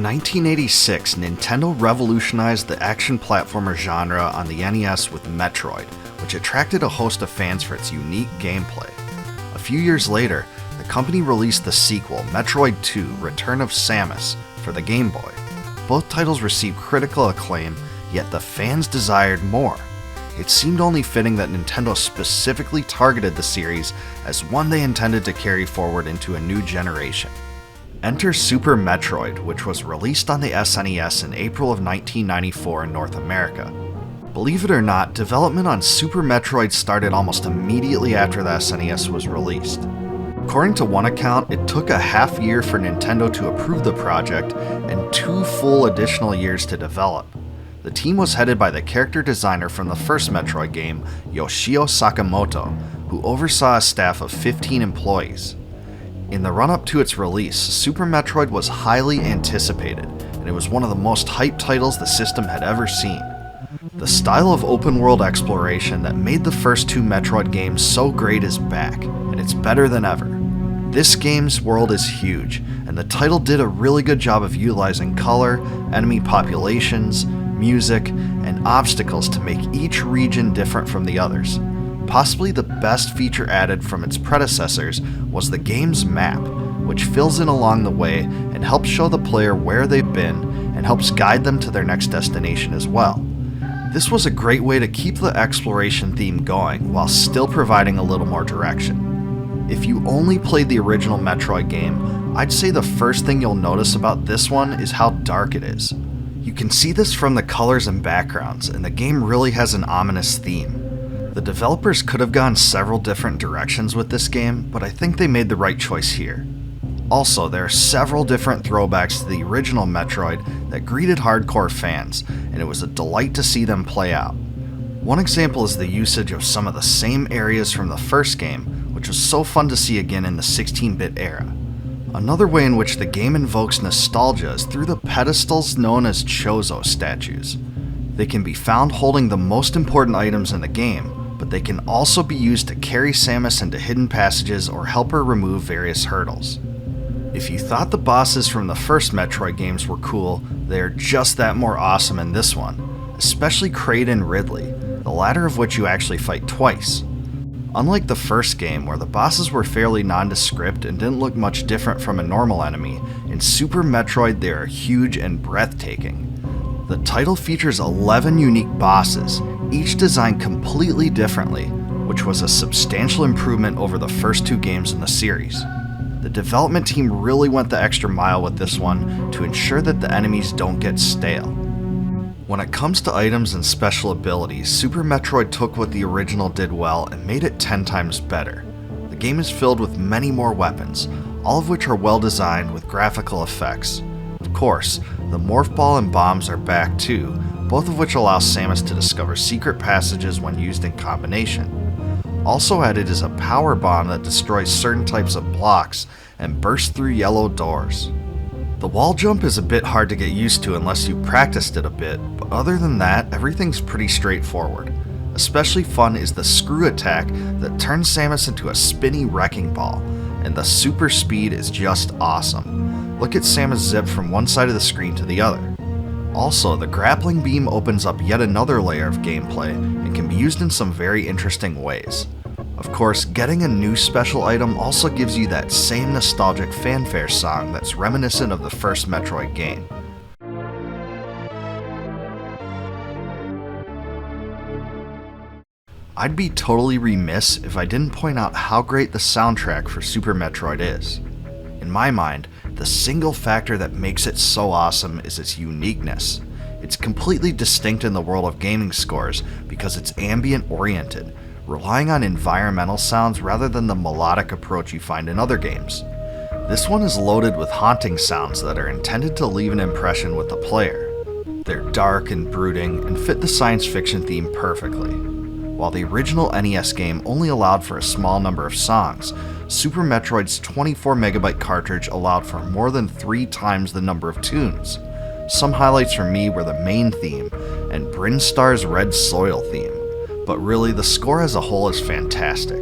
In 1986, Nintendo revolutionized the action platformer genre on the NES with Metroid, which attracted a host of fans for its unique gameplay. A few years later, the company released the sequel, Metroid 2: Return of Samus, for the Game Boy. Both titles received critical acclaim, yet the fans desired more. It seemed only fitting that Nintendo specifically targeted the series as one they intended to carry forward into a new generation. Enter Super Metroid, which was released on the SNES in April of 1994 in North America. Believe it or not, development on Super Metroid started almost immediately after the SNES was released. According to one account, it took a half year for Nintendo to approve the project and 2 full additional years to develop. The team was headed by the character designer from the first Metroid game, Yoshio Sakamoto, who oversaw a staff of 15 employees. In the run-up to its release, Super Metroid was highly anticipated, and it was one of the most hyped titles the system had ever seen. The style of open-world exploration that made the first 2 Metroid games so great is back, and it's better than ever. This game's world is huge, and the title did a really good job of utilizing color, enemy populations, music, and obstacles to make each region different from the others. Possibly the best feature added from its predecessors was the game's map, which fills in along the way and helps show the player where they've been and helps guide them to their next destination as well. This was a great way to keep the exploration theme going while still providing a little more direction. If you only played the original Metroid game, I'd say the first thing you'll notice about this one is how dark it is. You can see this from the colors and backgrounds, and the game really has an ominous theme. The developers could have gone several different directions with this game, but I think they made the right choice here. Also, there are several different throwbacks to the original Metroid that greeted hardcore fans, and it was a delight to see them play out. One example is the usage of some of the same areas from the first game, which was so fun to see again in the 16-bit era. Another way in which the game invokes nostalgia is through the pedestals known as Chozo statues. They can be found holding the most important items in the game, but they can also be used to carry Samus into hidden passages or help her remove various hurdles. If you thought the bosses from the first Metroid games were cool, they are just that more awesome in this one, especially Kraid and Ridley, the latter of which you actually fight twice. Unlike the first game, where the bosses were fairly nondescript and didn't look much different from a normal enemy, in Super Metroid they are huge and breathtaking. The title features 11 unique bosses, each designed completely differently, which was a substantial improvement over the first 2 games in the series. The development team really went the extra mile with this one to ensure that the enemies don't get stale. When it comes to items and special abilities, Super Metroid took what the original did well and made it 10 times better. The game is filled with many more weapons, all of which are well designed with graphical effects. Of course, the Morph Ball and bombs are back too, both of which allow Samus to discover secret passages when used in combination. Also added is a power bomb that destroys certain types of blocks and bursts through yellow doors. The wall jump is a bit hard to get used to unless you practiced it a bit, but other than that, everything's pretty straightforward. Especially fun is the screw attack that turns Samus into a spinny wrecking ball, and the super speed is just awesome. Look at Samus zip from one side of the screen to the other. Also, the grappling beam opens up yet another layer of gameplay and can be used in some very interesting ways. Of course, getting a new special item also gives you that same nostalgic fanfare song that's reminiscent of the first Metroid game. I'd be totally remiss if I didn't point out how great the soundtrack for Super Metroid is. In my mind, the single factor that makes it so awesome is its uniqueness. It's completely distinct in the world of gaming scores because it's ambient oriented, relying on environmental sounds rather than the melodic approach you find in other games. This one is loaded with haunting sounds that are intended to leave an impression with the player. They're dark and brooding and fit the science fiction theme perfectly. While the original NES game only allowed for a small number of songs, Super Metroid's 24 megabyte cartridge allowed for more than 3 times the number of tunes. Some highlights for me were the main theme and Brinstar's Red Soil theme, but really the score as a whole is fantastic.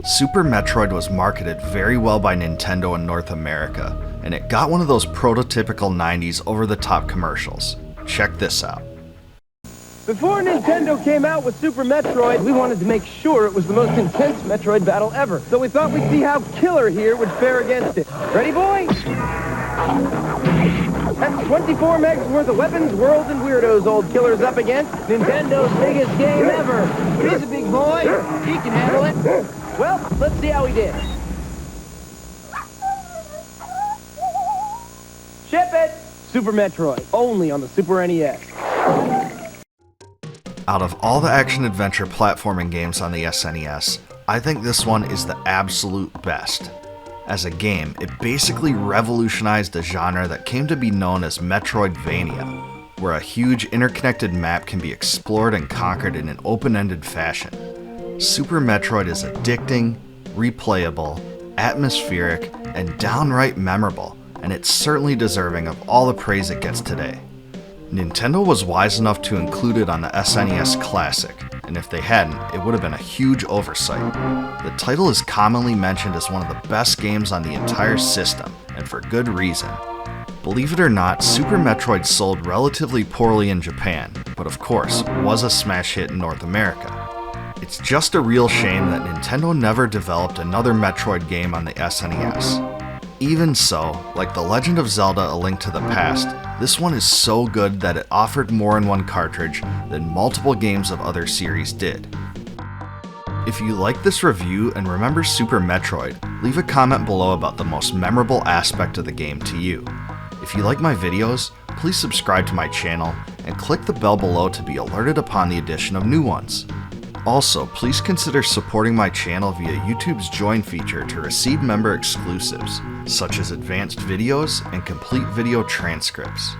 Super Metroid was marketed very well by Nintendo in North America, and it got one of those prototypical 90s over-the-top commercials. Check this out. Before Nintendo came out with Super Metroid, we wanted to make sure it was the most intense Metroid battle ever. So we thought we'd see how Killer here would fare against it. Ready, boy? That's 24 megs worth of weapons, worlds, and weirdos old Killer's up against. Nintendo's biggest game ever. He's a big boy. He can handle it. Well, let's see how he did. Ship it! Super Metroid, only on the Super NES. Out of all the action-adventure platforming games on the SNES, I think this one is the absolute best. As a game, it basically revolutionized a genre that came to be known as Metroidvania, where a huge interconnected map can be explored and conquered in an open-ended fashion. Super Metroid is addicting, replayable, atmospheric, and downright memorable, and it's certainly deserving of all the praise it gets today. Nintendo was wise enough to include it on the SNES Classic, and if they hadn't, it would have been a huge oversight. The title is commonly mentioned as one of the best games on the entire system, and for good reason. Believe it or not, Super Metroid sold relatively poorly in Japan, but of course, was a smash hit in North America. It's just a real shame that Nintendo never developed another Metroid game on the SNES. Even so, like The Legend of Zelda: A Link to the Past, this one is so good that it offered more in one cartridge than multiple games of other series did. If you like this review and remember Super Metroid, leave a comment below about the most memorable aspect of the game to you. If you like my videos, please subscribe to my channel and click the bell below to be alerted upon the addition of new ones. Also, please consider supporting my channel via YouTube's Join feature to receive member exclusives, such as advanced videos and complete video transcripts.